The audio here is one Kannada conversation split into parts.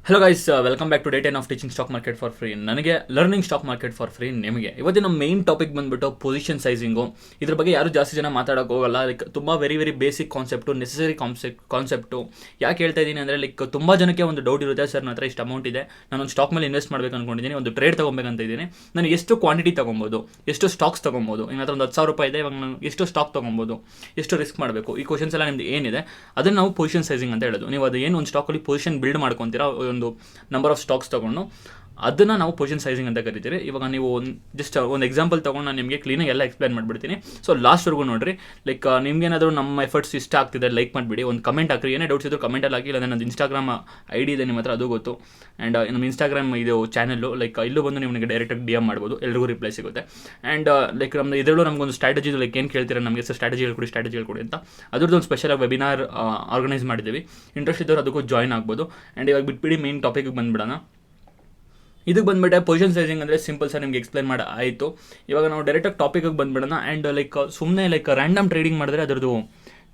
Hello guys, welcome back to day 10 of teaching stock market for free. ನನಗೆ learning stock market for free ನಿಮಗೆ. ಇವತ್ತಿನ ಮೈನ್ ಟಾಪಿಕ್ ಬಂದ್ಬಿಟ್ಟು ಪೊಸಿಷನ್ ಸೈಜಿಂಗು. ಇದ್ರ ಬಗ್ಗೆ ಯಾರು ಜಾಸ್ತಿ ಜನ ಮಾತಾಡೋಕೆ ಹೋಗಲ್ಲ. ಲೈಕ್ ತುಂಬ very basic concept, necessary concept. ಯಾಕೆ ಹೇಳ್ತಾ ಇದ್ದೀನಿ ಅಂದರೆ, ಲೈಕ್ ತುಂಬ ಜನಕ್ಕೆ ಒಂದು ಡೌಟ್ ಇರುತ್ತೆ, ಸರ್ ನನ್ನ ಹತ್ರ ಇಷ್ಟು ಅಮೌಂಟ್ ಇದೆ, ನಾನೊಂದು ಸ್ಟಾಕ್ ಮೇಲೆ ಇನ್ವೆಸ್ಟ್ ಮಾಡಬೇಕು ಅಂದ್ಕೊಂಡಿದ್ದೀನಿ, ಒಂದು ಟ್ರೇಡ್ ತೊಗೊಬೇಕಂತ ಇದ್ದೀನಿ, ನಾನು ಎಷ್ಟು ಕ್ವಾಂಟಿಟಿ ತೊಗೊಬೋದು, ಎಷ್ಟು ಸ್ಟಾಕ್ಸ್ ತೊಗೊಬೋದು, ನನ್ನ ಹತ್ರ ಒಂದು 10,000 ರೂಪಾಯಿ ಇದೆ, ಇವಾಗ ನಾನು ಎಷ್ಟು ಸ್ಟಾಕ್ ತೊಗೊಬೋದು, ಎಷ್ಟು ರಿಸ್ಕ್ ಮಾಡಬೇಕು, ಈ ಕ್ವಶನ್ಸ್ ಎಲ್ಲ ನಿಮ್ದು ಏನಿದೆ ಅದನ್ನು ನಾವು ಪೊಸಿಷನ್ ಸೈಜಿಂಗ್ ಅಂತ ಹೇಳೋದು. ನೀವು ಅದು ಏನು ಒಂದು ಸ್ಟಾಕಲ್ಲಿ ಪೊಸಿಷನ್ ಬಿಲ್ಡ್ ಮಾಡ್ಕೊತೀರಾ, ಒಂದು ನಂಬರ್ ಆಫ್ ಸ್ಟಾಕ್ಸ್ ತೊಗೊಂಡು ಅದನ್ನು ನಾವು ಪೊಸಿಷನ್ ಸೈಜಿಂಗ್ ಅಂತ ಕರಿತೀರಿ. ಇವಾಗ ನೀವು ಒಂದು ಎಕ್ಸಾಂಪಲ್ ತೊಗೊಂಡು ನಾನು ನಿಮಗೆ ಕ್ಲೀನಾಗಿ ಎಲ್ಲ ಎಕ್ಸ್ಪ್ಲೇನ್ ಮಾಡಿಬಿಡ್ತೀನಿ. ಸೊ ಲಾಸ್ಟ್ವರೆಗೂ ನೋಡಿರಿ. ಲೈಕ್ ನಿಮ್ಗೇನಾದರೂ ನಮ್ಮ ಎಫರ್ಟ್ಸ್ ಇಷ್ಟ ಆಗ್ತಿದೆ ಲೈಕ್ ಮಾಡಿಬಿಡಿ, ಒಂದು ಕಮೆಂಟ್ ಹಾಕಿ, ಏನೇ ಡೌಟ್ಸ್ ಇದ್ದರೂ ಕಮೆಂಟಲ್ಲಿ ಹಾಕಿ. ಇಲ್ಲ ನನ್ನ ಇನ್ಸ್ಟಾಗ್ರಾಮ್ ID ಇದೆ ನಿಮ್ಮ ಹತ್ರ, ಅದು ಗೊತ್ತು. ಆ್ಯಂಡ್ ನಮ್ಮ ಇನ್ಸ್ಟಾಗ್ರಾಮ್ ಇದು ಚಾನಲ್ಲು, ಲೈಕ್ ಇಲ್ಲೂ ಬಂದು ನಿಮಗೆ ಡೈರೆಕ್ಟಾಗಿ DM ಮಾಡ್ಬೋದು, ಎಲ್ರಿಗೂ ರಿಪ್ಲೈ ಸಿಗುತ್ತೆ. ಆ್ಯಂಡ್ ಲೈಕ್ ನಮ್ಮದು ಇದರಲ್ಲೂ ನಮಗೊಂದು ಸ್ಟ್ರಾಟಜಿ, ಲೈಕ್ ಏನು ಕೇಳ್ತೀರಾ ನಮಗೆ ಸರ್ ಸ್ಟ್ರಾಟಜಿ ಹೇಳ್ಕೊಡಿ ಅಂತ, ಅದ್ರದ್ದು ಒಂದು ಸ್ಪೆಷಲಾಗಿ ವೆಬಿನಾರ್ ಆರ್ಗನೈಸ್ ಮಾಡಿದ್ದೀವಿ. ಇಂಟ್ರೆಸ್ಟ್ ಇದ್ದವರು ಅದಕ್ಕೂ ಜಾಯ್ನ್ ಆಗ್ಬೋದು. ಆ್ಯಂಡ್ ಇವಾಗ ಬಿಟ್ಬಿಡಿ ಮೇನ್ ಟಾಪಿಕ್ಗೆ ಬಂದುಬಿಡೋಣ. ಇದಕ್ಕೆ ಬಂದುಬಿಟ್ಟೆ ಪೊಸಿಷನ್ ಸೈಜಿಂಗ್ ಅಂದರೆ ಸಿಂಪಲ್ ಸರ್, ನಿಮ್ಗೆ ಎಕ್ಸ್ಪ್ಲೈನ್ ಮಾಡಿ ಆಯಿತು. ಇವಾಗ ನಾವು ಡೈರೆಕ್ಟಾಗಿ ಟಾಪಿಕ್ಗೆ ಬಂದುಬಿಡೋಣ. ಆ್ಯಂಡ್ ಲೈಕ್ ಸುಮ್ಮನೆ ಲೈಕ್ ರ್ಯಾಂಡಮ್ ಟ್ರೇಡಿಂಗ್ ಮಾಡಿದ್ರೆ ಅದರದ್ದು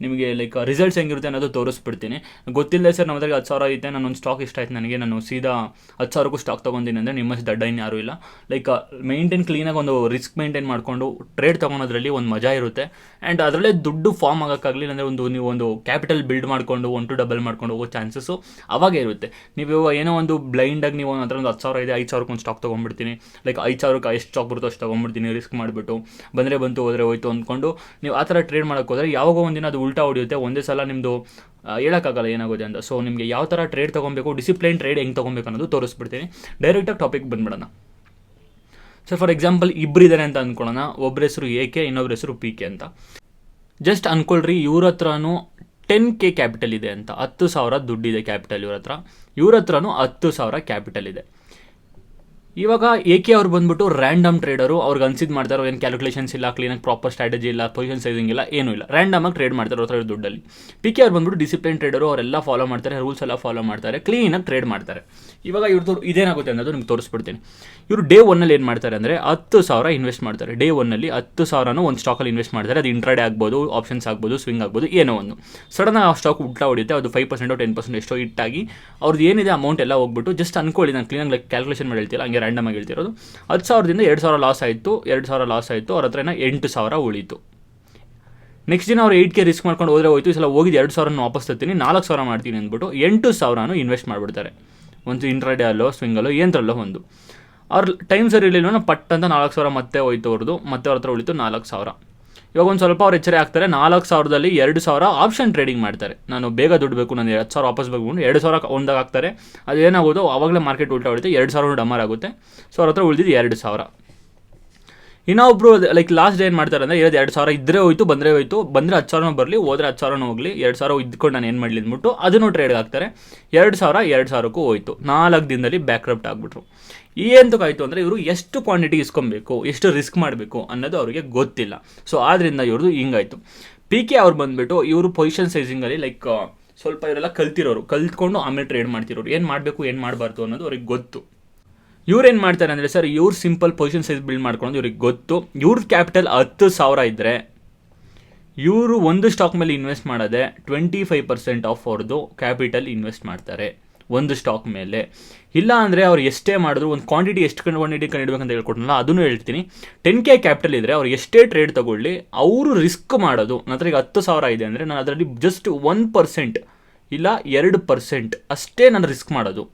ನಿಮಗೆ ಲೈಕ್ ರಿಸಲ್ಟ್ಸ್ ಹೆಂಗಿರುತ್ತೆ ಅನ್ನೋದು ತೋರಿಸ್ಬಿಡ್ತೀನಿ. ಗೊತ್ತಿಲ್ಲ ಸರ್ ನಮ್ಮ ಹತ್ರ 10,000 ಐತೆ, ನಾನೊಂದು ಸ್ಟಾಕ್ ಇಷ್ಟ ಆಯ್ತು ನನಗೆ, ನಾನು ಸೀದಾ 10,000ಕ್ಕೂ ಸ್ಟಾಕ್ ತೊಗೊಂಡಿನಿ ಅಂದರೆ ನಿಮ್ಮಷ್ಟು ದಡ್ಡ ಇನ್ನು ಯಾರೂ ಇಲ್ಲ. ಲೈಕ್ ಮೇಂಟೈನ್ ಕ್ಲೀನಾಗಿ ಒಂದು ರಿಸ್ಕ್ ಮೇಂಟೈನ್ ಮಾಡಿಕೊಂಡು ಟ್ರೇಡ್ ತೊಗೊಳೋದ್ರಲ್ಲಿ ಒಂದು ಮಜಾ ಇರುತ್ತೆ. ಆ್ಯಂಡ್ ಅದರಲ್ಲೇ ದುಡ್ಡು ಫಾರ್ಮ್ ಆಗೋಕ್ಕಾಗಲಿ ಅಂದರೆ ನೀವು ಒಂದು ಕ್ಯಾಪಿಟಲ್ ಬಿಲ್ಡ್ ಮಾಡಿಕೊಂಡು 1 to ಡಬಲ್ ಮಾಡ್ಕೊಂಡು ಹೋಗೋ ಚಾನ್ಸಸ್ಸು ಅವಾಗೇ ಇರುತ್ತೆ. ನೀವು ಏನೋ ಒಂದು ಬ್ಲೈಂಡಾಗಿ ನೀವು ಅದರ ಒಂದು 10,000 ಇದೆ, 5,000ಕ್ಕೆ ಒಂದು ಸ್ಟಾಕ್ ತೊಗೊಂಡ್ಬಿಡ್ತೀನಿ, ಲೈಕ್ 5,000ಕ್ಕೆ ಎಷ್ಟು ಸ್ಟಾಕ್ ಬರುತ್ತೋ ಅಷ್ಟು ತೊಗೊಂಡ್ಬಿಡ್ತೀನಿ, ರಿಸ್ಕ್ ಮಾಡಿಬಿಟ್ಟು ಬಂದರೆ ಬಂತು ಹೋದರೆ ಹೋಯ್ತು ಅಂದ್ಕೊಂಡು ನೀವು ಆ ಥರ ಟ್ರೇಡ್ ಮಾಡೋಕ್ಕೆ ಹೋದರೆ ಯಾವಾಗ ಒಂದಿನ ಅದು ಉಲ್ಟಾ ಹೊಡೆಯುತ್ತೆ. ಒಂದೇ ಸಲ ನಿಮ್ಮದು ಹೇಳೋಕ್ಕಾಗಲ್ಲ ಏನಾಗುತ್ತೆ ಅಂತ. ಸೊ ನಿಮಗೆ ಯಾವ ಥರ ಟ್ರೇಡ್ ತೊಗೊಬೇಕು, ಡಿಸಿಪ್ಲೈನ್ ಟ್ರೇಡ್ ಹೆಂಗೆ ತೊಗೊಬೇಕು ಅನ್ನೋದು ತೋರಿಸ್ಬಿಡ್ತೀನಿ. ಡೈರೆಕ್ಟಾಗಿ ಟಾಪಿಕ್ ಬಂದ್ಬಿಡೋಣ. ಸರ್ ಫಾರ್ ಎಕ್ಸಾಂಪಲ್ ಇಬ್ಬರಿದ್ದಾರೆ ಅಂತ ಅಂದ್ಕೊಳ್ಳೋಣ. ಒಬ್ಬರ ಹೆಸರು AK, ಇನ್ನೊಬ್ಬರ ಹೆಸರು PK ಅಂತ. ಜಸ್ಟ್ ಅಂದ್ಕೊಳ್ರಿ, ಇವ್ರ ಹತ್ರನೂ 10K ಕ್ಯಾಪಿಟಲ್ ಇದೆ ಅಂತ, 10,000 ದುಡ್ಡಿದೆ ಕ್ಯಾಪಿಟಲ್ ಇವ್ರ ಹತ್ರನೂ 10,000 ಕ್ಯಾಪಿಟಲ್ ಇದೆ. ಇವಾಗ AK ಅವ್ರು ಬಂದ್ಬಿಟ್ಟು ರ್ಯಾಂಡಮ್ ಟ್ರೇಡರು, ಅವ್ರಿಗೆ ಅನ್ಸಿದ್ದು ಮಾಡ್ತಾರೋ, ಏನು ಕ್ಯಾಲ್ಕುಲೇಷನ್ಸ್ ಇಲ್ಲ, ಕ್ಲೀನಾಗಿ ಪ್ರಾಪರ್ ಸ್ಟ್ರಾಟಜಿ ಇಲ್ಲ, ಪೊಸಿಷನ್ ಸೈಜಿಂಗ್ ಇಲ್ಲ, ಏನೂ ಇಲ್ಲ, ರ್ಯಾಂಡಮಾಗಿ ಟ್ರೇಡ್ ಮಾಡ್ತಾರೆ ಅವ್ರ ಹತ್ರ ದುಡ್ಡಲ್ಲಿ. PK ಅವ್ರು ಬಂದ್ಬಿಟ್ಟು ಡಿಸಿಪ್ಲಿನ್ ಟ್ರೇಡರು, ಅವರೆಲ್ಲ ಫಾಲೋ ಮಾಡ್ತಾರೆ, ರೂಲ್ಸ್ ಎಲ್ಲ ಫಾಲೋ ಮಾಡ್ತಾರೆ, ಕ್ಲೀನಾಗಿ ಟ್ರೇಡ್ ಮಾಡ್ತಾರೆ. ಇವಾಗ ಇವ್ರದ್ದು ಇದೇನಾಗುತ್ತೆ ಅನ್ನೋದು ನಿಮ್ಗೆ ತೋರಿಸ್ಬಿಡ್ತೀನಿ. ಇವರು ಡೇ 1ನಲ್ಲಿ ಏನು ಮಾಡ್ತಾರೆ ಅಂದರೆ 10,000 ಇನ್ವೆಸ್ಟ್ ಮಾಡ್ತಾರೆ. ಡೇ 1ನಲ್ಲಿ 10,000 ಒಂದು ಸ್ಟಾಕಲ್ಲಿ ಇನ್ವೆಸ್ಟ್ ಮಾಡ್ತಾರೆ. ಅದು ಇಂಟ್ರಾಡೇ ಆಗ್ಬೋದು, ಆಪ್ಷನ್ಸ್ ಆಗ್ಬೋದು, ಸ್ವಿಂಗ್ ಆಗ್ಬೋದು, ಏನೋ ಒಂದು. ಸಡನ್ನಾಗಿ ಆ ಸ್ಟಾಕ್ ಉಲ್ಟಾ ಹೊಡೆಯುತ್ತೆ, ಅದು 5% 10% ಎಷ್ಟೋ ಇಟ್ಟಾಗಿ ಅವ್ರದ್ದು ಏನಿದೆ ಅಮೌಂಟ್ ಎಲ್ಲ ಹೋಗ್ಬಿಟ್ಟು, ಜಸ್ಟ್ ಅನ್ಕೊಳ್ಳಿ, ನಾನು ಕ್ಲೀನಾಗಿ ಕ್ಯಾಲ್ಕುಲೇಷನ್ ಮಾಡಿ ಹೇಳ್ತಿಲ್ಲ, ಹಂಗೆ ರ್ಯಾಂಡಮ್ ಆಗಿ ಹೇಳ್ತಿರೋದು. 10,000ದಿಂದ 2,000 ಲಾಸ್ ಆಯಿತು, 2,000 ಲಾಸ್ ಆಯಿತು, ಅವ್ರ ಹತ್ರ 8,000 ಉಳೀತು. ನೆಕ್ಸ್ಟ್ ದಿನ ಅವ್ರು 8K ರಿಸ್ಕ್ ಮಾಡ್ಕೊಂಡು ಹೋದರೆ ಹೋಯ್ತು, ಈ ಸಲ ಹೋಗಿದ್ದು 2,000 ವಾಪಸ್ ತರ್ತೀನಿ, 4,000 ಮಾಡ್ತೀನಿ ಅಂದ್ಬಿಟ್ಟು 8,000 ಇನ್ವೆಸ್ಟ್ ಮಾಡಿಬಿಡ್ತಾರೆ. ಒಂದು ಇಂಟ್ರಾಡೇ ಅಲ್ಲೋ, ಸ್ವಿಂಗಲ್ಲೋ, ಏನರಲ್ಲೋ ಒಂದು. ಅವ್ರ ಟೈಮ್ ಸರಿ ಇರಲಿಲ್ಲ, ಪಟ್ ಅಂತ 4,000 ಮತ್ತೆ ಹೋಯ್ತು ಅವ್ರದ್ದು, ಮತ್ತೆ ಅವ್ರ ಹತ್ರ ಉಳಿತು 4,000. ಇವಾಗ ಒಂದು ಸ್ವಲ್ಪ ಅವ್ರು ಎಚ್ಚರ ಆಗ್ತಾರೆ. 4,000ದಲ್ಲಿ 2,000 ಆಪ್ಷನ್ ಟ್ರೇಡಿಂಗ್ ಮಾಡ್ತಾರೆ. ನಾನು ಬೇಗ ದುಡ್ಡು ಬೇಕು, ನಾನು 10,000 ವಾಪಸ್ ಬೇಕು, 2,000 ಒಂದಾಗ ಹಾಕ್ತಾರೆ. ಅದು ಏನಾಗೋದು, ಆವಾಗಲೇ ಮಾರ್ಕೆಟ್ ಉಲ್ಟಾ ಹೊಡಿತೆ, 2,000 ಡಮರ್ ಆಗುತ್ತೆ. ಸೊ ಅವ್ರ ಹತ್ರ ಉಳಿದಿದ್ದು 2,000. ಇನ್ನೊಬ್ರು ಲೈಕ್ ಲಾಸ್ಟ್ ಡೇ ಏನು ಮಾಡ್ತಾರೆ ಅಂದರೆ, 2,000 ಇದ್ದರೆ ಹೋಯ್ತು, ಬಂದರೆ ಹೋಯ್ತು, ಬಂದರೆ 10,000 ಬರಲಿ, ಹೋದರೆ 10,000 ಹೋಗಲಿ, 2,000 ಇದ್ಕೊಂಡು ನಾನು ಏನು ಮಾಡಲಿ ಅಂದ್ಬಿಟ್ಟು ಅದನ್ನು ಟ್ರೇಡ್ಗೆ ಹಾಕ್ತಾರೆ. 2,000ಕ್ಕೂ ಹೋಯ್ತು. 4 ದಿನದಲ್ಲಿ ಬ್ಯಾಕ್ರಪ್ಟ್ ಆಗಿಬಿಟ್ರು. ಎಂತಕ್ಕಾಯಿತು ಅಂದರೆ, ಇವರು ಎಷ್ಟು ಕ್ವಾಂಟಿಟಿ ಇಸ್ಕೊಬೇಕು, ಎಷ್ಟು ರಿಸ್ಕ್ ಮಾಡಬೇಕು ಅನ್ನೋದು ಅವರಿಗೆ ಗೊತ್ತಿಲ್ಲ. ಸೊ ಆದ್ದರಿಂದ ಇವ್ರದ್ದು ಹಿಂಗಾಯಿತು. PK ಅವ್ರು ಬಂದುಬಿಟ್ಟು ಇವರು ಪೊಸಿಷನ್ ಸೈಜಿಂಗಲ್ಲಿ ಲೈಕ್ ಸ್ವಲ್ಪ ಇವರೆಲ್ಲ ಕಲ್ತ್ಕೊಂಡು ಆಮೇಲೆ ಟ್ರೇಡ್ ಮಾಡ್ತಿರೋರು, ಏನು ಮಾಡಬೇಕು ಏನು ಮಾಡಬಾರ್ದು ಅನ್ನೋದು ಅವ್ರಿಗೆ ಗೊತ್ತು. ಇವ್ರೇನು ಮಾಡ್ತಾರೆ ಅಂದರೆ, ಸರ್ ಇವ್ರು ಸಿಂಪಲ್ ಪೊಸಿಷನ್ ಸೈಜ್ ಬಿಲ್ಡ್ ಮಾಡ್ಕೊಂಡು ಇವ್ರಿಗೆ ಗೊತ್ತು. ಇವ್ರ ಕ್ಯಾಪಿಟಲ್ 10,000 ಇದ್ದರೆ ಇವರು ಒಂದು ಸ್ಟಾಕ್ ಮೇಲೆ ಇನ್ವೆಸ್ಟ್ ಮಾಡೋದೆ 25% ಆಫ್ ಅವ್ರದ್ದು ಕ್ಯಾಪಿಟಲ್ ಇನ್ವೆಸ್ಟ್ ಮಾಡ್ತಾರೆ ಒಂದು ಸ್ಟಾಕ್ ಮೇಲೆ. ಇಲ್ಲ ಅಂದರೆ ಅವ್ರು ಎಷ್ಟೇ ಮಾಡಿದ್ರು, ಒಂದು ಕ್ವಾಂಟಿಟಿ ಎಷ್ಟು ಕ್ವಾಂಟಿಟಿ ಕಂಡಿಡ್ಬೇಕಂತ ಹೇಳ್ಕೊಟ್ಟನಲ್ಲ, ಅದನ್ನು ಹೇಳ್ತೀನಿ. 10K ಕ್ಯಾಪಿಟಲ್ ಇದ್ದರೆ ಅವ್ರು ಎಷ್ಟೇ ಟ್ರೇಡ್ ತಗೊಳ್ಳಿ, ಅವರು ರಿಸ್ಕ್ ಮಾಡೋದು. ನನ್ನ ಹತ್ರ ಈಗ 10,000 ಇದೆ ಅಂದರೆ ನಾನು ಅದರಲ್ಲಿ ಜಸ್ಟ್ 1% ಇಲ್ಲ 2% ಅಷ್ಟೇ ನಾನು ರಿಸ್ಕ್ ಮಾಡೋದು.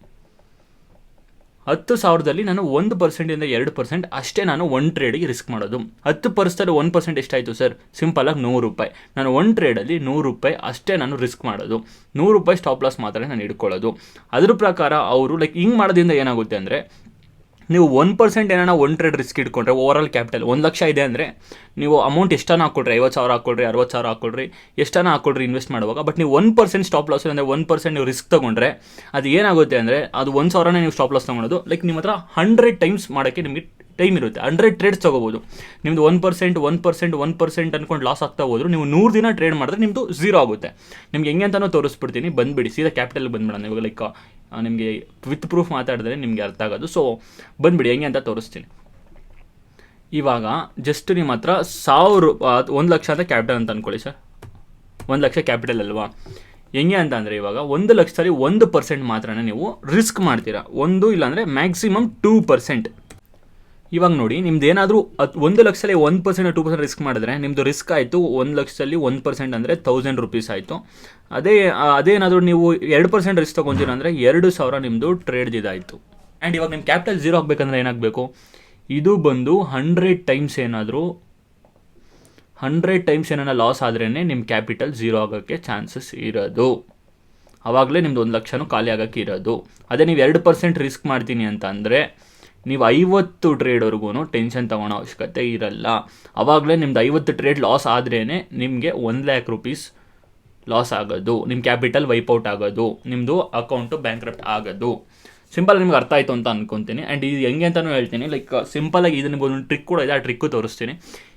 10,000ದಲ್ಲಿ ನಾನು 1%ಇಂದ 2% ಅಷ್ಟೇ ನಾನು ಒಂದು ಟ್ರೇಡಿಗೆ ರಿಸ್ಕ್ ಮಾಡೋದು. 10%ದಲ್ಲಿ 1% ಎಷ್ಟಾಯಿತು ಸರ್? ಸಿಂಪಲಾಗಿ 100 ರೂಪಾಯಿ. ನಾನು ಒಂದು ಟ್ರೇಡಲ್ಲಿ 100 ರೂಪಾಯಿ ಅಷ್ಟೇ ನಾನು ರಿಸ್ಕ್ ಮಾಡೋದು. 100 ರೂಪಾಯಿ ಸ್ಟಾಪ್ ಲಾಸ್ ಮಾತ್ರ ನಾನು ಇಟ್ಕೊಳ್ಳೋದು. ಅದ್ರ ಪ್ರಕಾರ ಅವರು ಲೈಕ್ ಹಿಂಗೆ ಮಾಡೋದ್ರಿಂದ ಏನಾಗುತ್ತೆ ಅಂದರೆ, ನೀವು 1% ಏನಾನ ಒಂದು ಟ್ರೇಡ್ ರಿಸ್ಕ್ ಇಟ್ಕೊಂಡ್ರೆ, ಓವರಾಲ್ ಕ್ಯಾಪಿಟಲ್ 1,00,000 ಇದೆ ಅಂದರೆ ನೀವು ಅಮೌಂಟ್ ಎಷ್ಟನ್ನ ಹಾಕ್ಕೊಳ್ರಿ, 50,000 ಹಾಕ್ಕೊಳ್ರಿ, 60,000 ಹಾಕ್ಕೊಳ್ರಿ, ಎಷ್ಟನ್ನ ಹಾಕ್ಕೊಳ್ರಿ ಇನ್ವೆಸ್ಟ್ ಮಾಡುವಾಗ. ಬಟ್ ನೀವು 1% ಸ್ಟಾಪ್ ಲಾಸ್ ಅಂದರೆ 1% ನೀವು ರಿಸ್ಕ್ ತೊಗೊಂಡ್ರೆ ಅದು ಏನಾಗುತ್ತೆ ಅಂದರೆ, ಅದು 1,000ನೇ ನೀವು ಸ್ಟಾಪ್ ಲಾಸ್ ತೊಗೊಳೋದು. ಲೈಕ್ ನಿಮ್ಮ ಹತ್ರ 100 ಟೈಮ್ಸ್ ಮಾಡೋಕ್ಕೆ ನಿಮಗೆ ಟೈಮ್ ಇರುತ್ತೆ. 100 ಟ್ರೇಡ್ಸ್ ತೊಗೋಬೋದು. ನಿಮ್ಮದು 1% ಅಂದ್ಕೊಂಡು ಲಾಸ್ ಆಗ್ತಾ ಹೋದ್ರು, ನೀವು 100 ದಿನ ಟ್ರೇಡ್ ಮಾಡಿದ್ರೆ ನಿಮ್ಮದು 0 ಆಗುತ್ತೆ. ನಿಮ್ಗೆ ಹೆಂಗೆ ಅಂತಲೂ ತೋರಿಸ್ಬಿಡ್ತೀನಿ, ಬಂದುಬಿಡಿ ಸೀದಾ ಕ್ಯಾಪಿಟಲ್ ಬಂದ್ಬಿಡೋಣ. ಇವಾಗ ಲೈಕ್ ನಿಮಗೆ ವಿತ್ ಪ್ರೂಫ್ ಮಾತಾಡಿದ್ರೆ ನಿಮಗೆ ಅರ್ಥ ಆಗೋದು. ಸೊ ಬಂದುಬಿಡಿ, ಹೆಂಗೆ ಅಂತ ತೋರಿಸ್ತೀನಿ. ಇವಾಗ ಜಸ್ಟ್ ನಿಮ್ಮ ಹತ್ರ 1,00,000 ಅಂತ ಕ್ಯಾಪಿಟಲ್ ಅಂತ ಅಂದ್ಕೊಳ್ಳಿ ಸರ್. 1,00,000 ಕ್ಯಾಪಿಟಲ್ ಅಲ್ವಾ? ಹೆಂಗೆ ಅಂತ ಅಂದರೆ ಇವಾಗ 1,00,000 1% ಮಾತ್ರ ನೀವು ರಿಸ್ಕ್ ಮಾಡ್ತೀರಾ, ಒಂದು ಇಲ್ಲಾಂದರೆ ಮ್ಯಾಕ್ಸಿಮಮ್ 2%. ಇವಾಗ ನೋಡಿ ನಿಮ್ದು ಏನಾದರೂ 1,00,000 1% 2% ರಿಸ್ಕ್ ಮಾಡಿದ್ರೆ ನಿಮ್ಮದು ರಿಸ್ಕ್ ಆಯಿತು 1,00,000 1% ಅಂದರೆ 1,000 ರೂಪೀಸ್ ಆಯಿತು. ಅದೇನಾದರೂ ನೀವು 2% ರಿಸ್ಕ್ ತೊಗೊತೀರ ಅಂದರೆ 2,000 ನಿಮ್ಮದು ಟ್ರೇಡ್ ಇದಾಯಿತು. ಆ್ಯಂಡ್ ಇವಾಗ ನಿಮ್ಮ ಕ್ಯಾಪಿಟಲ್ ಝೀರೋ ಆಗಬೇಕಂದ್ರೆ ಏನಾಗಬೇಕು, ಇದು ಬಂದು 100 ಟೈಮ್ಸ್ ಏನಾರ ಲಾಸ್ ಆದ್ರೇ ನಿಮ್ಮ ಕ್ಯಾಪಿಟಲ್ ಝೀರೋ ಆಗೋಕ್ಕೆ ಚಾನ್ಸಸ್ ಇರೋದು. ಆವಾಗಲೇ ನಿಮ್ದು 1,00,000 ಖಾಲಿ ಆಗೋಕ್ಕೆ ಇರೋದು. ಅದೇ ನೀವು 2% ರಿಸ್ಕ್ ಮಾಡ್ತೀನಿ ಅಂತ ಅಂದರೆ ನೀವು 50 ಟ್ರೇಡ್ವರೆಗೂ ಟೆನ್ಷನ್ ತೊಗೊಳೋ ಅವಶ್ಯಕತೆ ಇರಲ್ಲ. ಆವಾಗಲೇ ನಿಮ್ದು 50 ಟ್ರೇಡ್ ಲಾಸ್ ಆದ್ರೇ ನಿಮಗೆ 1,00,000 ರೂಪೀಸ್ ಲಾಸ್ ಆಗೋದು, ನಿಮ್ಮ ಕ್ಯಾಪಿಟಲ್ ವೈಪೌಟ್ ಆಗೋದು, ನಿಮ್ಮದು ಅಕೌಂಟು ಬ್ಯಾಂಕ್ರಪ್ಟ್ ಆಗೋದು. ಸಿಂಪಲ್ ನಿಮ್ಗೆ ಅರ್ಥ ಆಯಿತು ಅಂತ ಅನ್ಕೊತೀನಿ. ಆ್ಯಂಡ್ ಇದು ಹೆಂಗೆ ಅಂತಲೂ ಹೇಳ್ತೀನಿ, ಲೈಕ್ ಸಿಂಪಲಾಗಿ ಇದನ್ನು ಒಂದು ಟ್ರಿಕ್ ಕೂಡ ಇದೆ, ಆ ಟ್ರಿಕ್ಕು ತೋರಿಸ್ತೀನಿ.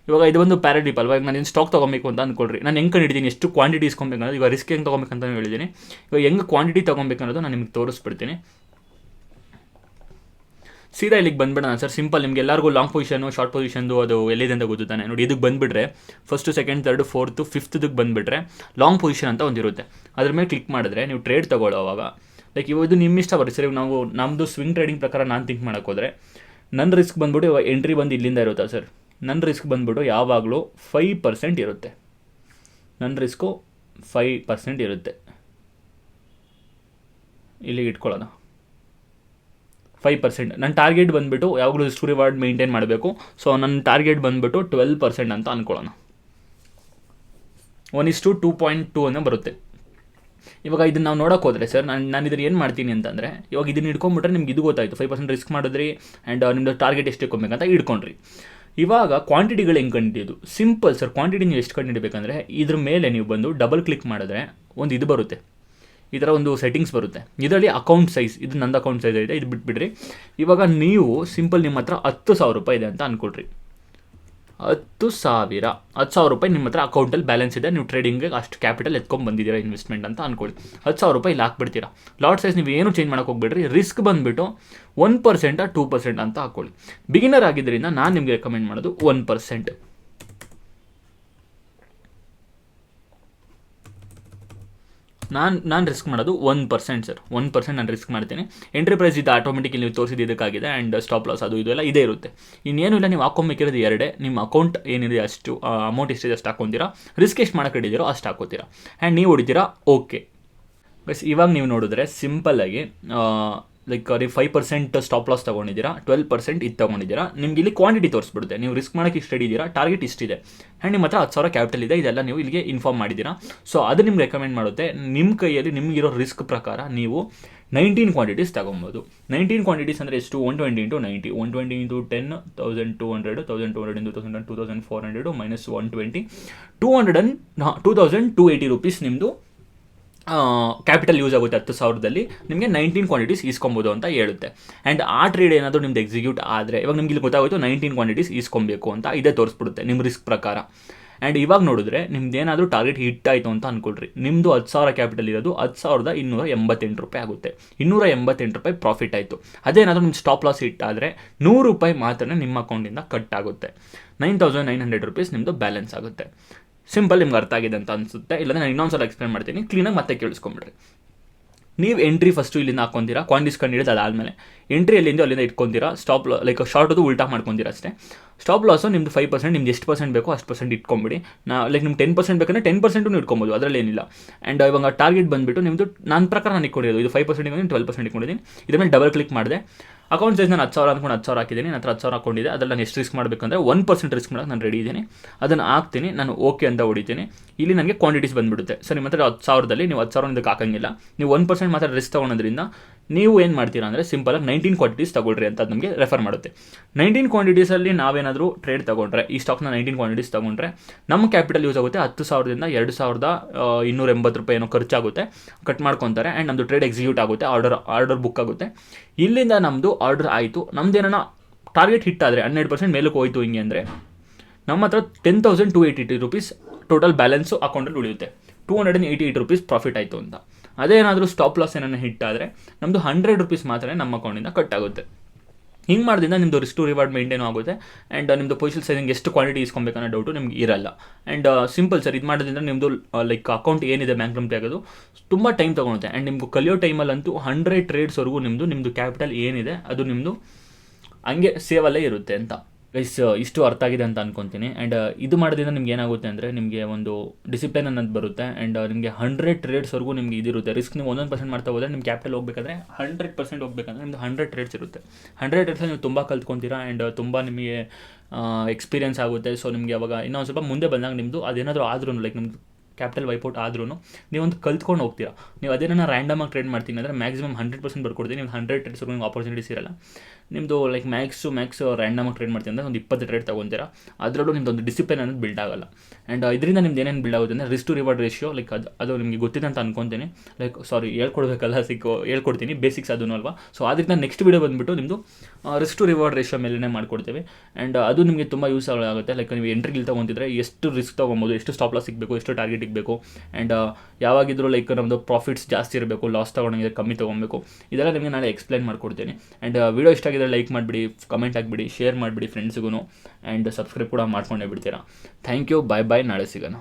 ಇವಾಗ ಇದು ಒಂದು ಪ್ಯಾರಾಡಿಪ್ ಅಲ್ವಾ, ಇವಾಗ ನಾನು ಸ್ಟಾಕ್ ತೊಗೊಬೇಕು ಅಂತ ಅಂದ್ಕೊಳ್ರಿ, ನಾನು ಹೆಂಗೆ ಕಂಡಿದ್ದೀನಿ ಎಷ್ಟು ಕ್ವಾಂಟಿಟಿ ಇಸ್ಕೊಬೇಕು ಅನ್ನೋದು, ಇವಾಗ ರಿಸ್ಕ್ ಹೆಂಗೆ ತೊಗೊಬೇಕಂತ ಹೇಳಿದ್ದೀನಿ. ಇವಾಗ ಹೆಂಗೆ ಕ್ವಾಂಟಿಟಿ ತೊಗೊಬೇಕು ಅನ್ನೋದು ನಾನು ನಿಮ್ಗೆ ತೋರಿಸ್ಬಿಡ್ತೀನಿ. ಸೀದಾ ಇಲ್ಲಿಗೆ ಬಂದ್ಬಿಡೋಣ ಸರ್. ಸಿಂಪಲ್, ನಿಮ್ಗೆ ಎಲ್ಲರಿಗೂ ಲಾಂಗ್ ಪೊಸಿಷನು ಶಾರ್ಟ್ ಪೊಸಿಷನ್ದು ಅದು ಎಲ್ಲಿದೆ ಅಂತ ಗೊತ್ತಾನೆ ನೋಡಿ. ಇದಕ್ಕೆ ಬಂದುಬಿಟ್ರೆ ಫಸ್ಟು ಸೆಕೆಂಡ್ ಥರ್ಡ್ ಫೋರ್ತು ಫಿಫ್ತ್ದಕ್ಕೆ ಬಂದುಬಿಟ್ರೆ ಲಾಂಗ್ ಪೊಸಿಷನ್ ಅಂತ ಒಂದಿರುತ್ತೆ. ಅದ್ರ ಮೇಲೆ ಕ್ಲಿಕ್ ಮಾಡಿದ್ರೆ ನೀವು ಟ್ರೇಡ್ ತೊಗೊಳ್ಳೋವಾಗ ಲೈಕ್ ಇದು ನಿಮ್ಮ ಇಷ್ಟ ಬರುತ್ತೆ ಸರ್. ನಾವು ನಮ್ಮದು ಸ್ವಿಂಗ್ ಟ್ರೇಡಿಂಗ್ ಪ್ರಕಾರ ನಾನು ಥಿಂಕ್ ಮಾಡೋಕ್ಕೋದ್ರೆ ನನ್ನ ರಿಸ್ಕ್ ಬಂದ್ಬಿಟ್ಟು ಇವಾಗ ಎಂಟ್ರಿ ಬಂದು ಇಲ್ಲಿಂದ ಇರುತ್ತಾ ಸರ್, ನನ್ನ ರಿಸ್ಕ್ ಬಂದ್ಬಿಟ್ಟು ಯಾವಾಗಲೂ 5% ಇರುತ್ತೆ. ನನ್ನ ರಿಸ್ಕು 5% ಇರುತ್ತೆ. ಇಲ್ಲಿಗೆ ಇಟ್ಕೊಳ್ಳೋಣ 5%. ನನ್ನ ಟಾರ್ಗೆಟ್ ಬಂದುಬಿಟ್ಟು ಯಾವಾಗಲೂ ರಿಸ್ಕ್ ರಿವಾರ್ಡ್ ಮೇಂಟೈನ್ ಮಾಡಬೇಕು. ಸೊ ನನ್ನ ಟಾರ್ಗೆಟ್ ಬಂದುಬಿಟ್ಟು 12% ಅಂತ ಅಂದ್ಕೊಳ್ಳೋಣ. 1:2.2 ಅನ್ನೋ ಬರುತ್ತೆ. ಇವಾಗ ಇದನ್ನು ನಾವು ನೋಡೋಕೆ ಹೋದರೆ ಸರ್, ನಾನು ಇದನ್ನು ಏನು ಮಾಡ್ತೀನಿ ಅಂತಂದರೆ, ಇವಾಗ ಇದನ್ನು ಹಿಡ್ಕೊಂಡ್ಬಿಟ್ರೆ ನಿಮ್ಗೆ ಇದು ಗೊತ್ತಾಯಿತು 5% ರಿಸ್ಕ್ ಮಾಡಿದ್ರಿ ಆ್ಯಂಡ್ ನಿಮ್ಮದು ಟಾರ್ಗೆಟ್ ಎಷ್ಟು ಇಟ್ಕೊಬೇಕಂತ ಹಿಡ್ಕೊಂಡ್ರಿ. ಇವಾಗ ಕ್ವಾಂಟಿಟಿಗಳು ಹೆಂಗೆ ಕಂಡಿದ್ದು ಸಿಂಪಲ್ ಸರ್. ಕ್ವಾಂಟಿಟಿ ನೀವು ಎಷ್ಟು ಕಂಡಿಡಬೇಕಂದ್ರೆ ಇದ್ರ ಮೇಲೆ ನೀವು ಬಂದು ಡಬಲ್ ಕ್ಲಿಕ್ ಮಾಡಿದ್ರೆ ಒಂದು ಇದು ಬರುತ್ತೆ, ಈ ಥರ ಒಂದು ಸೆಟ್ಟಿಂಗ್ಸ್ ಬರುತ್ತೆ. ಇದರಲ್ಲಿ ಅಕೌಂಟ್ ಸೈಜ್, ಇದು ನಂದು ಅಕೌಂಟ್ ಸೈಜ್ ಇದೆ, ಇದು ಬಿಟ್ಬಿಡ್ರಿ. ಇವಾಗ ನೀವು ಸಿಂಪಲ್ ನಿಮ್ಮ ಹತ್ರ 10,000 ರೂಪಾಯಿ ಇದೆ ಅಂತ ಅಂದ್ಕೊಳ್ರಿ. 10,000 ರೂಪಾಯಿ ನಿಮ್ಮ ಹತ್ರ ಅಕೌಂಟಲ್ಲಿ ಬ್ಯಾಲೆನ್ಸ್ ಇದೆ, ನೀವು ಟ್ರೇಡಿಂಗ್ಗೆ ಅಷ್ಟು ಕ್ಯಾಪಿಟಲ್ ಎತ್ಕೊಂಡು ಬಂದಿದ್ದೀರಾ ಇನ್ವೆಸ್ಟ್ಮೆಂಟ್ ಅಂತ ಅಂದ್ಕೊಳ್ಳಿ. 10,000 ರೂಪಾಯಿ ಇಲ್ಲಿ ಹಾಕ್ಬಿಡ್ತೀರಾ. ಲಾಟ್ ಸೈಜ್ ನೀವು ಏನು ಚೇಂಜ್ ಮಾಡೋಕೆ ಹೋಗ್ಬೇಡ್ರಿ. ರಿಸ್ಕ್ ಬಂದುಬಿಟ್ಟು 1% 2% ಅಂತ ಹಾಕ್ಕೊಳ್ಳಿ. ಬಿಗಿನರ್ ಆಗಿದ್ದರಿಂದ ನಾನು ನಿಮಗೆ ರೆಕಮೆಂಡ್ ಮಾಡೋದು 1%. ನಾನು ರಿಸ್ಕ್ ಮಾಡೋದು 1% ಸರ್. 1% ನಾನು ರಿಸ್ಕ್ ಮಾಡ್ತೀನಿ. ಎಂಟ್ರಿ ಪ್ರೈಸ್ ಇದು ಆಟೋಮೆಟಿಕ್ ನೀವು ತೋರಿಸಿದ್ದು ಇದಕ್ಕಾಗಿದೆ. ಆ್ಯಂಡ್ ಸ್ಟಾಪ್ ಲಾಸ್ ಅದು ಇದೆಲ್ಲ ಇದೇ ಇರುತ್ತೆ. ಇನ್ನೇನು ಇಲ್ಲ, ನೀವು ಹಾಕೊಂಬೇಕಿರೋದು ಎರಡೇ. ನಿಮ್ಮ ಅಕೌಂಟ್ ಏನಿದೆ ಅಷ್ಟು ಅಮೌಂಟ್ ಎಷ್ಟಿದೆ ಅಷ್ಟು ಹಾಕ್ಕೊತೀರಾ, ರಿಸ್ಕ್ ಎಷ್ಟು ಮಾಡೋಕೆ ಹಿಡಿದಿರೋ ಅಷ್ಟು ಹಾಕೋತೀರಾ ಆ್ಯಂಡ್ ನೀವು ಹೊಡಿತೀರಾ. ಓಕೆ ಬಸ್, ಇವಾಗ ನೀವು ನೋಡಿದ್ರೆ ಸಿಂಪಲ್ಲಾಗಿ ಲೈಕ್ ನೀವು 5% ಸ್ಟಾಪ್ ಲಾಸ್ ತೊಗೊಂಡಿದ್ದೀರಾ, 12% ಇದು ತೊಗೊಂಡಿದ್ದೀರಾ. ನಿಮ್ಗೆ ಇಲ್ಲಿ ಕ್ವಾಂಟಿಟಿ ತೋರಿಸ್ಬಿಡುತ್ತೆ. ನೀವು ರಿಸ್ಕ್ ಮಾಡೋಕ್ಕೆ ಇಷ್ಟು ಹಿಡಿದ್ದೀರಾ, ಟಾರ್ಗೆಟ್ ಇಷ್ಟಿದೆ ಆ್ಯಂಡ್ ನಿಮ್ಮ ಹತ್ರ 10,000 ಕ್ಯಾಪಿಟಲ್ ಇದೆ. ಇದೆಲ್ಲ ನೀವು ಇಲ್ಲಿಗೆ ಇನ್ಫಾರ್ಮ್ ಮಾಡಿದ್ದೀರಾ. ಸೊ ಅದು ನಿಮ್ಗೆ ರೆಕಮೆಂಡ್ ಮಾಡುತ್ತೆ. ನಿಮ್ಮ ಕೈಯಲ್ಲಿ ನಿಮಗಿರೋ ರಿಸ್ಕ್ ಪ್ರಕಾರ ನೀವು 19 ಕ್ವಾಂಟಿಟೀಸ್ ತೊಗೊಬೋದು. 19 ಕ್ವಾಂಟಿಟೀಸ್ ಅಂದರೆ ಎಷ್ಟು, 120 × 90, 120 × 10, 1,200, 1,200 × 1,000, 2,400 ಮೈನಸ್ 120, 2,280 ರೂಪೀಸ್ ನಿಮ್ಮದು ಕ್ಯಾಪಿಟಲ್ ಯೂಸ್ ಆಗುತ್ತೆ. 10,000ದಲ್ಲಿ ನಿಮಗೆ 19 ಕ್ವಾಂಟಿಟೀಸ್ ಇಸ್ಕೊಬೋದು ಅಂತ ಹೇಳುತ್ತೆ. ಆ್ಯಂಡ್ ಆ ಟ್ರೇಡ್ ಏನಾದರೂ ನಿಮ್ದು ಎಕ್ಸಿಕ್ಯೂಟ್ ಆದರೆ ಇವಾಗ ನಿಮ್ಗೆ ಇಲ್ಲಿ ಗೊತ್ತಾಗೋಯ್ತು 19 ಕ್ವಾಂಟಿಟೀಸ್ ಇಸ್ಕೊಬೇಕು ಅಂತ ಇದೇ ತೋರಿಸ್ಬಿಡುತ್ತೆ ನಿಮ್ಮ ರಿಸ್ಕ್ ಪ್ರಕಾರ. ಆ್ಯಂಡ್ ಇವಾಗ ನೋಡಿದ್ರೆ ನಿಮ್ದು ಏನಾದರೂ ಟಾರ್ಗೆಟ್ ಹಿಟ್ ಆಯಿತು ಅಂತ ಅಂದ್ಕೊಳ್ರಿ. ನಿಮ್ಮದು 10,000 ಕ್ಯಾಪಿಟಲ್ ಇರೋದು 10,288 ರೂಪಾಯಿ ಆಗುತ್ತೆ. 288 ರೂಪಾಯಿ ಪ್ರಾಫಿಟ್ ಆಯಿತು. ಅದೇನಾದರೂ ನಿಮ್ಮ ಸ್ಟಾಪ್ ಲಾಸ್ ಹಿಟ್ ಆದರೆ 100 ರೂಪಾಯಿ ಮಾತ್ರ ನಿಮ್ಮ ಅಕೌಂಟಿಂದ ಕಟ್ ಆಗುತ್ತೆ. 9,900 ರೂಪೀಸ್ ನಿಮ್ಮದು ಬ್ಯಾಲೆನ್ಸ್ ಆಗುತ್ತೆ. ಸಿಂಪಲ್, ನಿಮ್ಗೆ ಅರ್ಥ ಆಗಿದೆ ಅಂತ ಅನಿಸುತ್ತೆ. ಇಲ್ಲಾಂದರೆ ನಾನು ಇನ್ನೊಂದು ಸಲ ಎಕ್ಸ್ಪ್ಲೇನ್ ಮಾಡ್ತೀನಿ, ಕ್ಲೀನಾಗಿ ಮತ್ತೆ ಕೇಳಿಸ್ಕೊಂಬಿಡ್ರಿ. ನೀವು ಎಂಟ್ರಿ ಫಸ್ಟು ಇಲ್ಲಿಂದ ಹಾಕ್ಕೊಂತೀರಾ, ಕ್ವಾಂಟಿಟೀಸ್ ಕಂಡಿಡಿದು ಅದಾದಮೇಲೆ ಎಂಟ್ರಿ ಎಲ್ಲಿಂದ ಅಲ್ಲಿಂದ ಇಟ್ಕೊತೀರಾ. ಸ್ಟಾಪ್ ಲೈಕ್ ಶಾರ್ಟದು ಉಲ್ಟಾ ಮಾಡ್ಕೊತೀರಾ ಅಷ್ಟೇ. ಸ್ಟಾಪ್ ಲಾಸು ನಿಮ್ಮದು 5%, ನಿಮ್ದು ಎಷ್ಟು ಪರ್ಸೆಂಟ್ ಬೇಕೋ ಅಷ್ಟು ಪರ್ಸೆಂಟ್ ಇಟ್ಕೊಂಬಿಡಿ. ಲೈಕ್ ನಿಮ್ಗೆ 10% ಬೇಕಂದರೆ 10% ಇಟ್ಕೊಬೋದು, ಅದರಲ್ಲಿ ಏನಿಲ್ಲ. ಆ್ಯಂಡ್ ಇವಾಗ ಟಾರ್ಗೆಟ್ ಬಂದುಬಿಟ್ಟು ನಿಮ್ಮದು ನನ್ನ ಪ್ರಕಾರ ನಾನು ಇಟ್ಕೊಂಡಿರೋದು ಇದು 5% 12% ಇಟ್ಕೊಂಡಿದ್ದೀನಿ. ಇದ್ರ ಮೇಲೆ ಡಬಲ್ ಕ್ಲಿಕ್ ಮಾಡಿದೆ. ಅಕೌಂಟ್ ಸೈಜ್ ನಾನು 10,000 ಅಂದ್ಕೊಂಡು 10,000 ಹಾಕಿದ್ದೀನಿ. ನನ್ನ ಹತ್ರ 10,000 ಹಾಕೊಂಡಿದೆ. ಅದರಲ್ಲಿ ನಾನು ಎಷ್ಟು ರಿಸ್ಕ್ ಮಾಡಬೇಕಂದ್ರೆ 1% ರಿಸ್ಕ್ ಮಾಡೋಕ್ಕೆ ನಾನು ರೆಡಿ ಇದ್ದೀನಿ. ಅದನ್ನು ಹಾಕ್ತೀನಿ, ನಾನು ಓಕೆ ಅಂತ ಹೊಡಿತೀನಿ. ಇಲ್ಲಿ ನನಗೆ ಕ್ವಾಂಟಿಟೀಸ್ ಬಂದುಬಿಡುತ್ತೆ. ಸರ್ ನಿಮ್ಮ ಹತ್ರ 10,000ದಲ್ಲಿ ನೀವು 10,000 ಇದಕ್ಕೆ ಹಾಕಂಗಿಲ್ಲ. ನೀವು 1% ಮಾತ್ರ ರಿಸ್ಕ್ ತೊಗೊಳೋದ್ರಿಂದ ನೀವು ಏನು ಮಾಡ್ತೀರಾ ಅಂದರೆ ಸಿಂಪಲಾಗಿ 19 ಕ್ವಾಂಟಿಟೀಸ್ ತೊಗೊಳ್ರಿ ಅಂತ ಅದು ನಮಗೆ ರೆಫರ್ ಮಾಡುತ್ತೆ. 19 ಕ್ವಾಂಟಿಟೀಸಲ್ಲಿ ನಾವೇನಾದರೂ ಟ್ರೇಡ್ ತೊಗೊಂಡ್ರೆ, ಈ ಸ್ಟಾಕ್ನ 19 ಕ್ವಾಂಟಿಟೀಸ್ ತೊಗೊಂಡ್ರೆ ನಮ್ಮ ಕ್ಯಾಪಿಟಲ್ ಯೂಸ್ ಆಗುತ್ತೆ. 10,000ದಿಂದ 2,280 ರೂಪಾಯಿ ಏನೋ ಖರ್ಚಾಗುತ್ತೆ, ಕಟ್ ಮಾಡ್ಕೊತಾರೆ. ಆ್ಯಂಡ್ ನಮ್ಮದು ಟ್ರೇಡ್ ಎಕ್ಸಿಕ್ಯೂಟ್ ಆಗುತ್ತೆ, ಆರ್ಡರ್ ಬುಕ್ ಆಗುತ್ತೆ. ಇಲ್ಲಿಂದ ನಮ್ಮದು ಆರ್ಡರ್ ಆಯಿತು. ನಮ್ದು ಏನಾರ ಟಾರ್ಗೆಟ್ ಹಿಟ್ ಆದರೆ 12% ಮೇಲಕ್ಕೆ ಹೋಯಿತು ಹಿಂಗೆ ಅಂದರೆ ನಮ್ಮ ಹತ್ರ 10,280 ರೂಪೀಸ್ ಟೋಟಲ್ ಬ್ಯಾಲೆನ್ಸು ಅಕೌಂಟಲ್ಲಿ ಉಳಿಯುತ್ತೆ. 288 ರೂಪೀಸ್ ಪ್ರಾಫಿಟ್ ಆಯಿತು ಅಂತ. ಅದೇನಾದರೂ ಸ್ಟಾಪ್ ಲಾಸ್ ಏನಾರು ಹಿಟ್ ಆದರೆ ನಮ್ಮದು 100 ರೂಪೀಸ್ ಮಾತ್ರ ನಮ್ಮ ಅಕೌಂಟಿಂದ ಕಟ್ ಆಗುತ್ತೆ. ಹಿಂಗೆ ಮಾಡೋದ್ರಿಂದ ನಿಮ್ಮದು ರಿಸ್ಕ್ ಟು ರಿವಾರ್ಡ್ ಮೇಂಟೈನ್ ಆಗುತ್ತೆ ಆ್ಯಂಡ್ ನಿಮ್ಮದು ಪೊಸಿಷನ್ ಸೈಜಿಂಗ್ ಎಷ್ಟು ಕ್ವಾಂಟಿಟಿ ಇಸ್ಕೊಬೇಕನ್ನೋ ಡೌಟು ನಿಮ್ಗೆ ಇರಲ್ಲ. ಆ್ಯಂಡ್ ಸಿಂಪಲ್ ಸರ್, ಇದು ಮಾಡೋದ್ರಿಂದ ನಿಮ್ಮದು ಲೈಕ್ ಅಕೌಂಟ್ ಏನಿದೆ ಬ್ಯಾಂಕ್ ಲೋನ್ ಪೇ ಆಗೋದು ತುಂಬ ಟೈಮ್ ತೊಗೊಳುತ್ತೆ. ಆ್ಯಂಡ್ ನಿಮ್ಗೆ ಕಲಿಯೋ ಟೈಮಲ್ಲಂತೂ 100 ಟ್ರೇಡ್ಸ್ವರೆಗೂ ನಿಮ್ಮದು ಕ್ಯಾಪಿಟಲ್ ಏನಿದೆ ಅದು ನಿಮ್ಮದು ಹಂಗೆ ಸೇವಲ್ಲೇ ಇರುತ್ತೆ ಅಂತ. ಗೈಸ್, ಇಷ್ಟು ಅರ್ಥ ಆಗಿದೆ ಅಂತ ಅನ್ಕೊತೀನಿ. ಆ್ಯಂಡ್ ಇದು ಮಾಡೋದ್ರಿಂದ ನಿಮ್ಗೆ ಏನಾಗುತ್ತೆ ಅಂದರೆ ನಿಮಗೆ ಒಂದು ಡಿಸಿಪ್ಲಿನ್ ಅನ್ನೋದು ಬರುತ್ತೆ. ಆ್ಯಂಡ್ ನಿಮಗೆ 100 ಟ್ರೇಡ್ಸ್ವರೆಗೂ ನಿಮ್ಗೆ ಇದಿರುತ್ತೆ. ರಿಸ್ಕ್ ನೀವು 1% ಮಾಡ್ತಾ ಹೋದರೆ ನಿಮ್ಮ ಕ್ಯಾಪಿಟಲ್ ಹೋಗಬೇಕಾದ್ರೆ 100% ಹೋಗಬೇಕಂದ್ರೆ ನಿಮ್ಮದು 100 ಟ್ರೇಡ್ಸ್ ಇರುತ್ತೆ. 100 ಟ್ರೇಡ್ಸಲ್ಲಿ ನೀವು ತುಂಬ ಕಲ್ತ್ಕೊತೀರಾ ಆ್ಯಂಡ್ ತುಂಬ ನಿಮಗೆ ಎಕ್ಸ್ಪೀರಿಯನ್ಸ್ ಆಗುತ್ತೆ. ಸೊ ನಿಮಗೆ ಅವಾಗ ಇನ್ನೊಂದು ಸ್ವಲ್ಪ ಮುಂದೆ ಬಂದಾಗ ನಿಮ್ಮದು ಅದೇನಾದರೂ ಆದ್ರೂ ಲೈಕ್ ನಿಮ್ಮದು ಕ್ಯಾಪಿಟಲ್ ವೈಪೌಟ್ ಆದ್ರೂ ನೀವೊಂದು ಕಲ್ತ್ಕೊಂಡು ಹೋಗ್ತೀರಾ. ನೀವು ಅದೇನ ರ್ಯಾಂಡಮಾಗಿ ಟ್ರೇಡ್ ಮಾಡ್ತೀನಿ ಅಂದರೆ ಮ್ಯಾಕ್ಸಿಮಮ್ 100% ಬರ್ಕೊಡ್ತೀನಿ. ನೀವು 100 ಟ್ರೇಡ್ಸ್ವರೆಗೂ ನಿಮ್ಗೆ ಆಪರ್ಚುನಿಟೀಸ್ ಇರಲ್ಲ. ನಿಮ್ಮದು ಲೈಕ್ ಮ್ಯಾಕ್ಸ್ ರ್ಯಾಂಡಮಾಗಿ ಟ್ರೇಡ್ ಮಾಡ್ತೀನಿ ಅಂದರೆ ಒಂದು 20 ಟ್ರೇಡ್ ತೊಗೊತೀರಾ. ಅದರಲ್ಲೂ ನಿಮ್ಮದೊಂದು ಡಿಸಿಪ್ಲಿನ್ ಅನ್ನೋದು ಬಿಲ್ಡ್ ಆಗಲ್ಲ. ಆ್ಯಂಡ್ ಇದರಿಂದ ನಿಮ್ದು ಏನೇನು ಬಿಲ್ಡ್ ಆಗುತ್ತೆ ಅಂದರೆ risk to reward ratio, like ಅದು ನಿಮಗೆ ಗೊತ್ತಿದೆ ಅಂತ ಅನ್ಕೊತೀನಿ. ಲೈಕ್ ಹೇಳ್ಕೊಡ್ಬೇಕಲ್ಲ, ಹೇಳ್ಕೊಡ್ತೀನಿ ಬೇಸಿಕ್ಸ್ ಅದೂ ಅಲ್ವಾ. ಸೊ ಅದರಿಂದ ನೆಕ್ಸ್ಟ್ ವೀಡಿಯೋ ಬಂದುಬಿಟ್ಟು ನಿಮ್ಮದು ರಿಸ್ಕ್ ಟು ರಿವಾರ್ಡ್ ರೇಷಿಯೋ ಮೇಲೇ ಮಾಡ್ಕೊಡ್ತೀವಿ. ಆ್ಯಂಡ್ ಅದು ನಿಮಗೆ ತುಂಬ ಯೂಸ್ ಆಗುತ್ತೆ. ಲೈಕ್ ನೀವು ಎಂಟ್ರಿಗಿಲ್ ತೊಗೊತಿದ್ರೆ ಎಷ್ಟು ರಿಸ್ಕ್ ತೊಗೊಬೋದು, ಎಷ್ಟು ಸ್ಟಾಪ್ ಲಾಸ್ ಸಿಗಬೇಕು, ಎಷ್ಟು ಟಾರ್ಗೆಟ್ ಇರಬೇಕು, ಆ್ಯಂಡ್ ಯಾವಾಗಿದ್ರೂ ಲೈಕ್ ನಮ್ಮದು ಪ್ರಾಫಿಟ್ಸ್ ಜಾಸ್ತಿ ಇರಬೇಕು, ಲಾಸ್ ತೊಗೊಂಡಿದ್ರೆ ಕಮ್ಮಿ ತೊಗೊಬೇಕು, ಇದೆಲ್ಲ ನಿಮಗೆ ನಾಳೆ ಎಕ್ಸ್ಪ್ಲೈನ್ ಮಾಡ್ಕೊಡ್ತೀನಿ. ಆ್ಯಂಡ್ ವಿಡಿಯೋ ಇಷ್ಟ ಆಗಿದ್ರೆ ಲೈಕ್ ಮಾಡಿಬಿಡಿ, ಕಮೆಂಟ್ ಆಗಿಬಿಡಿ, ಶೇರ್ ಮಾಡಿಬಿಡಿ ಫ್ರೆಂಡ್ಸ್ಗೂ, ಆ್ಯಂಡ್ ಸಬ್ಸ್ಕ್ರೈಬ್ ಕೂಡ ಮಾಡ್ಕೊಂಡೇ ಬಿಡ್ತೀರಾ. ಥ್ಯಾಂಕ್ ಯು, ಬಾಯ್ ಬಾಯ್, ನಾಳೆ ಸಿಗೋಣ.